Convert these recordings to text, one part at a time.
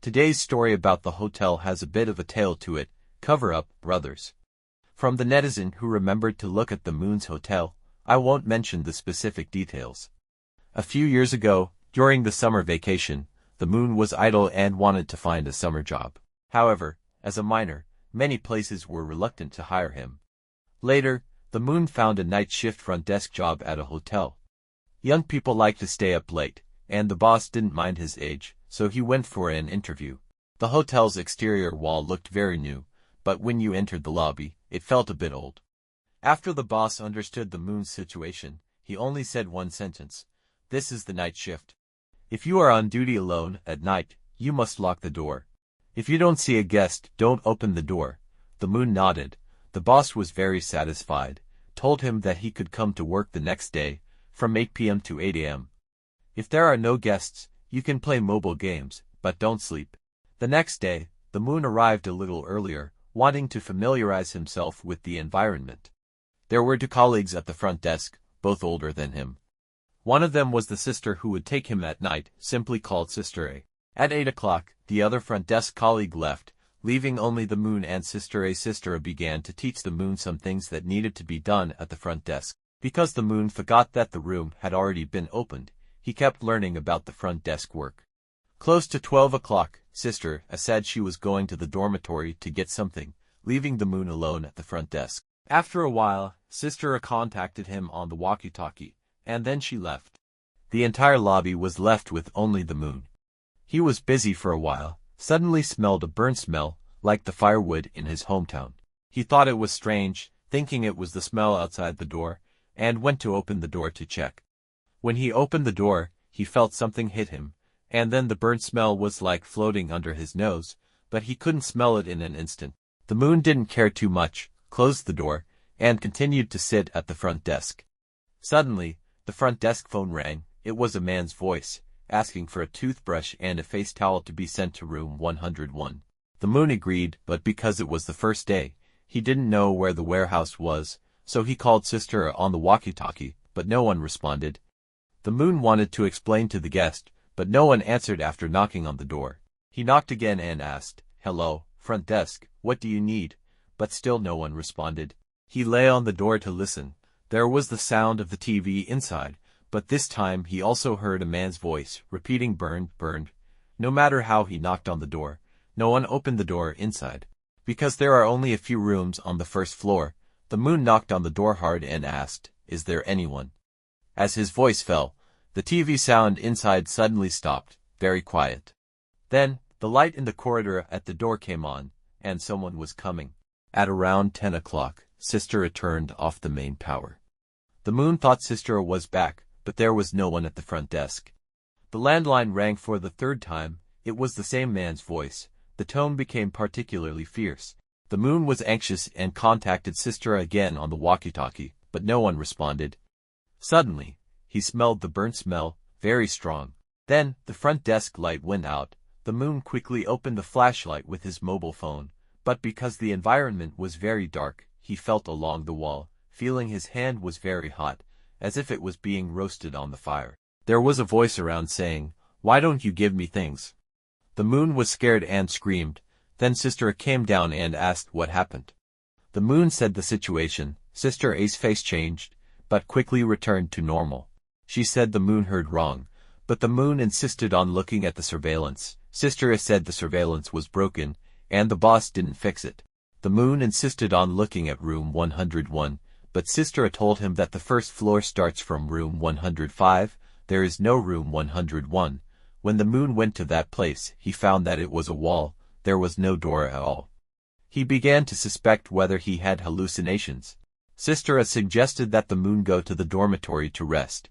Today's story about the hotel has a bit of a tale to it. Cover up, brothers. From the netizen who remembered to look at the Moon's hotel, I won't mention the specific details. A few years ago, during the summer vacation, the Moon was idle and wanted to find a summer job. However, as a minor, many places were reluctant to hire him. Later, the Moon found a night shift front desk job at a hotel. Young people like to stay up late, and the boss didn't mind his age, so he went for an interview. The hotel's exterior wall looked very new, but when you entered the lobby, it felt a bit old. After the boss understood the Moon's situation, he only said one sentence: "This is the night shift. If you are on duty alone at night, you must lock the door. If you don't see a guest, don't open the door." The Moon nodded. The boss was very satisfied, told him that he could come to work the next day, from 8 p.m. to 8 a.m. If there are no guests, you can play mobile games, but don't sleep. The next day, the Moon arrived a little earlier, wanting to familiarize himself with the environment. There were two colleagues at the front desk, both older than him. One of them was the sister who would take him at night, simply called Sister A. At 8 o'clock, the other front desk colleague left, leaving only the Moon and Sister A. Sister A began to teach the Moon some things that needed to be done at the front desk. Because the Moon forgot that the room had already been opened, he kept learning about the front desk work. Close to 12 o'clock, Sister A said she was going to the dormitory to get something, leaving the Moon alone at the front desk. After a while, Sister A contacted him on the walkie-talkie, and then she left. The entire lobby was left with only the Moon. He was busy for a while, suddenly smelled a burnt smell, like the firewood in his hometown. He thought it was strange, thinking it was the smell outside the door, and went to open the door to check. When he opened the door, he felt something hit him, and then the burnt smell was like floating under his nose, but he couldn't smell it in an instant. The Moon didn't care too much, closed the door, and continued to sit at the front desk. Suddenly, the front desk phone rang. It was a man's voice, asking for a toothbrush and a face towel to be sent to room 101. The Moon agreed, but because it was the first day, he didn't know where the warehouse was, so he called Sister on the walkie-talkie, but no one responded. The Moon wanted to explain to the guest, but no one answered after knocking on the door. He knocked again and asked, "Hello, front desk, what do you need?" But still no one responded. He lay on the door to listen. There was the sound of the TV inside, but this time he also heard a man's voice, repeating burned, burned. No matter how he knocked on the door, no one opened the door inside. Because there are only a few rooms on the first floor, the Moon knocked on the door hard and asked, "Is there anyone?" As his voice fell, the TV sound inside suddenly stopped, very quiet. Then, the light in the corridor at the door came on, and someone was coming. At around 10 o'clock, Sister A turned off the main power. The Moon thought Sister A was back, but there was no one at the front desk. The landline rang for the third time. It was the same man's voice. The tone became particularly fierce. The Moon was anxious and contacted Sister A again on the walkie-talkie, but no one responded. Suddenly, he smelled the burnt smell, very strong. Then, the front desk light went out. The Moon quickly opened the flashlight with his mobile phone, but because the environment was very dark, he felt along the wall, feeling his hand was very hot, as if it was being roasted on the fire. There was a voice around saying, "Why don't you give me things?" The Moon was scared and screamed. Then Sister A came down and asked what happened. The Moon said the situation. Sister A's face changed, but quickly returned to normal. She said the Moon heard wrong, but the Moon insisted on looking at the surveillance. Sister A said the surveillance was broken, and the boss didn't fix it. The Moon insisted on looking at room 101, but Sister A told him that the first floor starts from room 105. There is no room 101. When the Moon went to that place, he found that it was a wall. There was no door at all. He began to suspect whether he had hallucinations. Sister A suggested that the Moon go to the dormitory to rest.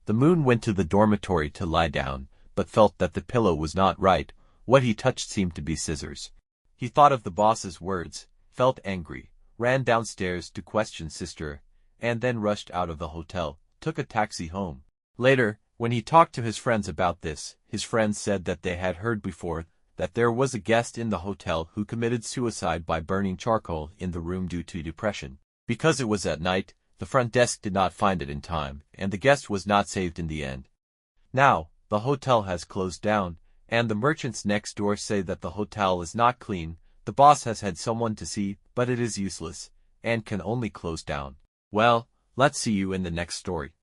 The Moon went to the dormitory to lie down, but felt that the pillow was not right. What he touched seemed to be scissors. He thought of the boss's words, felt angry, ran downstairs to question Sister A, and then rushed out of the hotel, took a taxi home. Later, when he talked to his friends about this, his friends said that they had heard before that there was a guest in the hotel who committed suicide by burning charcoal in the room due to depression. Because it was at night, the front desk did not find it in time, and the guest was not saved in the end. Now, the hotel has closed down, And the merchants next door say that the hotel is not clean, the boss has had someone to see, but it is useless, and can only close down. Well, let's see you in the next story.